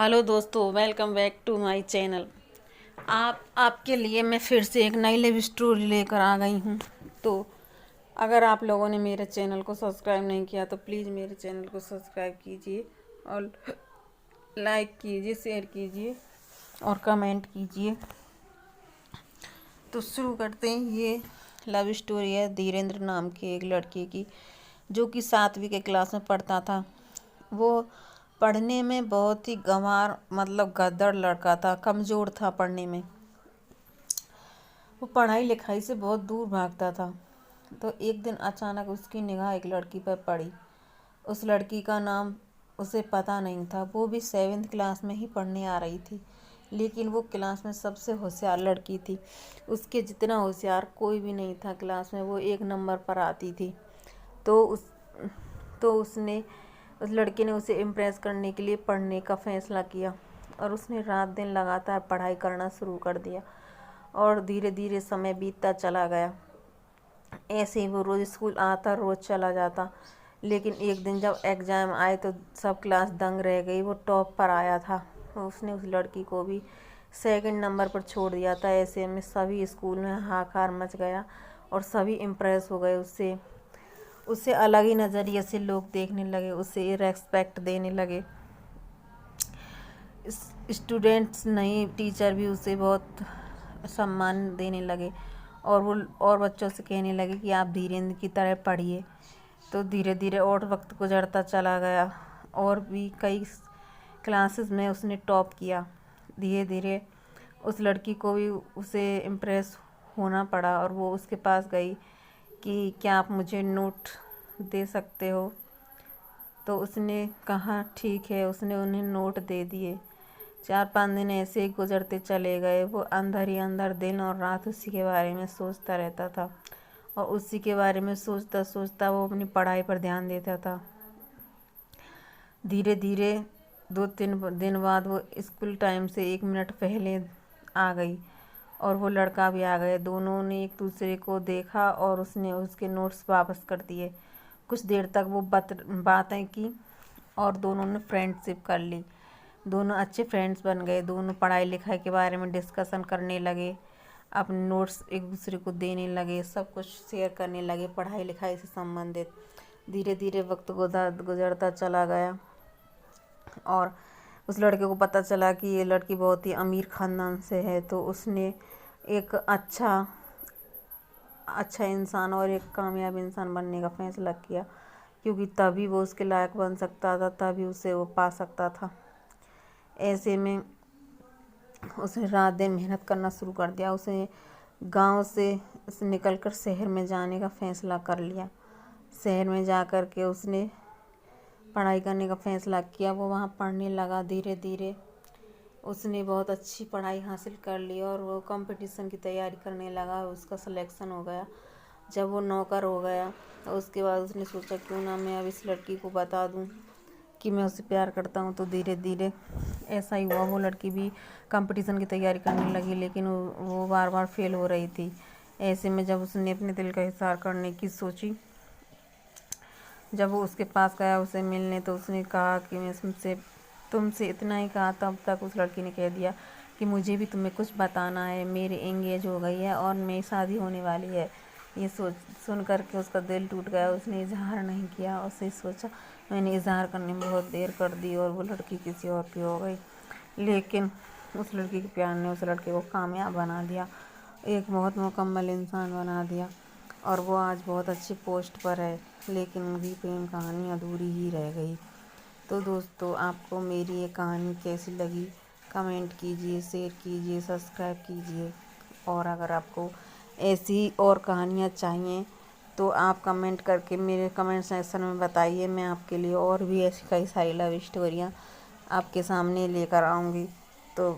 Hello दोस्तों, welcome back to my channel. आप के लिए मैं फिर से एक नई लव स्टोरी लेकर आ गई हूँ। तो अगर आप लोगों ने मेरे चैनल को सब्सक्राइब नहीं किया तो प्लीज़ मेरे चैनल को सब्सक्राइब कीजिए और लाइक कीजिए, शेयर कीजिए और कमेंट कीजिए। तो शुरू करते हैं। ये लव स्टोरी है धीरेन्द्र नाम के एक लड़के की, जो कि 7वीं के क्लास में पढ़ता था। वो पढ़ने में बहुत ही गंवार मतलब गद्दड़ लड़का था, कमज़ोर था पढ़ने में। वो पढ़ाई लिखाई से बहुत दूर भागता था। तो एक दिन अचानक उसकी निगाह एक लड़की पर पड़ी। उस लड़की का नाम उसे पता नहीं था। वो भी 7वीं क्लास में ही पढ़ने आ रही थी, लेकिन वो क्लास में सबसे होशियार लड़की थी। उसके जितना होशियार कोई भी नहीं था क्लास में। वो 1 नंबर पर आती थी। तो उस लड़के ने उसे इम्प्रेस करने के लिए पढ़ने का फ़ैसला किया और उसने रात दिन लगातार पढ़ाई करना शुरू कर दिया और धीरे धीरे समय बीतता चला गया। ऐसे ही वो रोज़ स्कूल आता, रोज़ चला जाता। लेकिन एक दिन जब एग्ज़ाम आए तो सब क्लास दंग रह गई। वो टॉप पर आया था। तो उसने उस लड़की को भी 2nd नंबर पर छोड़ दिया था। ऐसे में सभी स्कूल में हाहाकार मच गया और सभी इम्प्रेस हो गए उससे। उसे अलग ही नज़रिए से लोग देखने लगे, उसे रेस्पेक्ट देने लगे। स्टूडेंट्स नहीं, टीचर भी उसे बहुत सम्मान देने लगे और वो और बच्चों से कहने लगे कि आप धीरेन्द्र की तरह पढ़िए। तो धीरे धीरे और वक्त गुजरता चला गया और भी कई क्लासेस में उसने टॉप किया। धीरे धीरे उस लड़की को भी उसे इम्प्रेस होना पड़ा और वो उसके पास गई कि क्या आप मुझे नोट दे सकते हो। तो उसने कहा ठीक है। उसने उन्हें नोट दे दिए। 4-5 दिन ऐसे ही गुजरते चले गए। वो अंदर ही अंदर दिन और रात उसी के बारे में सोचता रहता था और उसी के बारे में सोचता सोचता वो अपनी पढ़ाई पर ध्यान देता था। धीरे धीरे 2-3 दिन बाद वो स्कूल टाइम से 1 मिनट पहले आ गई और वो लड़का भी आ गया। दोनों ने एक दूसरे को देखा और उसने उसके नोट्स वापस कर दिए। कुछ देर तक वो बातें की और दोनों ने फ्रेंडशिप कर ली। दोनों अच्छे फ्रेंड्स बन गए। दोनों पढ़ाई लिखाई के बारे में डिस्कशन करने लगे, अपने नोट्स एक दूसरे को देने लगे, सब कुछ शेयर करने लगे पढ़ाई लिखाई से संबंधित। धीरे धीरे वक्त गुजरता चला गया और उस लड़के को पता चला कि ये लड़की बहुत ही अमीर ख़ानदान से है। तो उसने एक अच्छा इंसान और एक कामयाब इंसान बनने का फ़ैसला किया, क्योंकि तभी वो उसके लायक बन सकता था, तभी उसे वो पा सकता था। ऐसे में उसने रात दिन मेहनत करना शुरू कर दिया। उसे गांव से निकलकर शहर में जाने का फ़ैसला कर लिया। शहर में जा कर के उसने पढ़ाई करने का फ़ैसला किया। वो वहाँ पढ़ने लगा। धीरे धीरे उसने बहुत अच्छी पढ़ाई हासिल कर ली और वो कंपटीशन की तैयारी करने लगा। उसका सिलेक्शन हो गया। जब वो नौकर हो गया तो उसके बाद उसने सोचा क्यों ना मैं अब इस लड़की को बता दूं कि मैं उससे प्यार करता हूं। तो धीरे धीरे ऐसा ही हुआ। वो लड़की भी कंपटीशन की तैयारी करने लगी, लेकिन वो बार बार फेल हो रही थी। ऐसे में जब उसने अपने दिल का इज़हार करने की सोची, जब वो उसके पास गया उसे मिलने, तो उसने कहा कि मैं तुमसे इतना ही कहा। तब तक उस लड़की ने कह दिया कि मुझे भी तुम्हें कुछ बताना है, मेरी एंगेज हो गई है और मेरी शादी होने वाली है। ये सुन कर के उसका दिल टूट गया। उसने इजहार नहीं किया। उसने सोचा मैंने इजहार करने में बहुत देर कर दी और वो लड़की किसी और की हो गई। लेकिन उस लड़की के प्यार ने उस लड़के को कामयाब बना दिया, एक बहुत मुकम्मल इंसान बना दिया और वो आज बहुत अच्छी पोस्ट पर है। लेकिन उनकी प्रेम कहानी अधूरी ही रह गई। तो दोस्तों, आपको मेरी ये कहानी कैसी लगी कमेंट कीजिए, शेयर कीजिए, सब्सक्राइब कीजिए। और अगर आपको ऐसी और कहानियाँ चाहिए तो आप कमेंट करके मेरे कमेंट सेक्शन में बताइए। मैं आपके लिए और भी ऐसी कई सारी लव स्टोरियाँ आपके सामने लेकर आऊँगी। तो